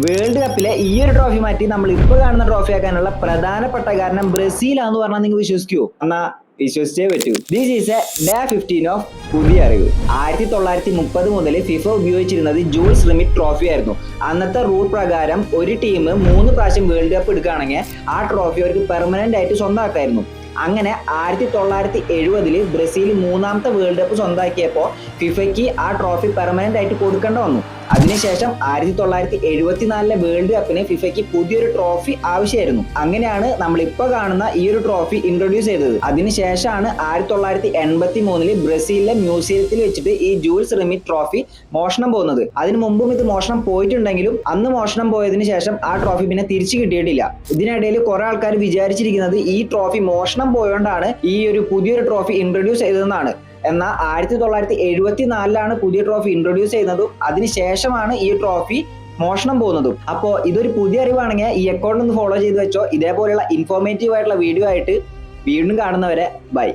World കപ്പിലെ ഈ ഒരു trophy മാറ്റി നമ്മൾ ഇപ്പൊ കാണുന്ന ട്രോഫി ആക്കാനുള്ള പ്രധാനപ്പെട്ട കാരണം ബ്രസീലാന്ന് പറഞ്ഞാൽ നിങ്ങൾ വിശ്വസിക്കുവോ? എന്നാ വിശ്വസിച്ചേ പറ്റൂ. This is A day 15 of പുതിയ അറിവ്. 1930 മുതൽ ഫിഫ ഉപയോഗിച്ചിരുന്നത് ജൂൾസ് റിമിറ്റ് ട്രോഫി ആയിരുന്നു. അന്നത്തെ റൂൾ പ്രകാരം ഒരു ടീം 3 പ്രാവശ്യം വേൾഡ് കപ്പ് എടുക്കുകയാണെങ്കിൽ ആ ട്രോഫി അവർക്ക് പെർമനന്റ് ആയിട്ട് സ്വന്തമാക്കായിരുന്നു. അങ്ങനെ 1970 ബ്രസീൽ 3ാമത്തെ വേൾഡ് കപ്പ് സ്വന്തമാക്കിയപ്പോൾ ഫിഫയ്ക്ക് ആ ട്രോഫി പെർമനന്റ് ആയിട്ട് കൊടുക്കേണ്ട വന്നു. അതിനുശേഷം 1974 വേൾഡ് കപ്പിന് ഫിഫയ്ക്ക് പുതിയൊരു ട്രോഫി ആവശ്യമായിരുന്നു. അങ്ങനെയാണ് നമ്മൾ ഇപ്പൊ കാണുന്ന ഈ ഒരു ട്രോഫി ഇൻട്രൊഡ്യൂസ് ചെയ്തത്. അതിനുശേഷമാണ് 1983 ബ്രസീലിലെ മ്യൂസിയത്തിൽ വെച്ചിട്ട് ഈ ജൂൾസ് റിമിറ്റ് ട്രോഫി മോഷണം പോകുന്നത്. അതിനു മുമ്പും ഇത് മോഷണം പോയിട്ടുണ്ടെങ്കിലും അന്ന് മോഷണം പോയതിനു ശേഷം ആ ട്രോഫി പിന്നെ തിരിച്ചു കിട്ടിയിട്ടില്ല. ഇതിനിടയിൽ കുറെ ആൾക്കാർ വിചാരിച്ചിരിക്കുന്നത് ഈ ട്രോഫി മോഷണം പോയോണ്ടാണ് ഈ ഒരു പുതിയൊരു ട്രോഫി ഇൻട്രൊഡ്യൂസ് ചെയ്തതെന്നാണ്. എന്നാൽ 1974 പുതിയ ട്രോഫി ഇൻട്രൊഡ്യൂസ് ചെയ്യുന്നതും അതിനുശേഷമാണ് ഈ ട്രോഫി മോഷണം പോകുന്നതും. അപ്പോൾ ഇതൊരു പുതിയ അറിവാണെങ്കിൽ ഈ അക്കൗണ്ട് ഒന്ന് ഫോളോ ചെയ്ത് വെച്ചോ. ഇതേപോലെയുള്ള ഇൻഫോർമേറ്റീവ് ആയിട്ടുള്ള വീഡിയോ ആയിട്ട് വീണ്ടും കാണുന്നവരെ ബൈ.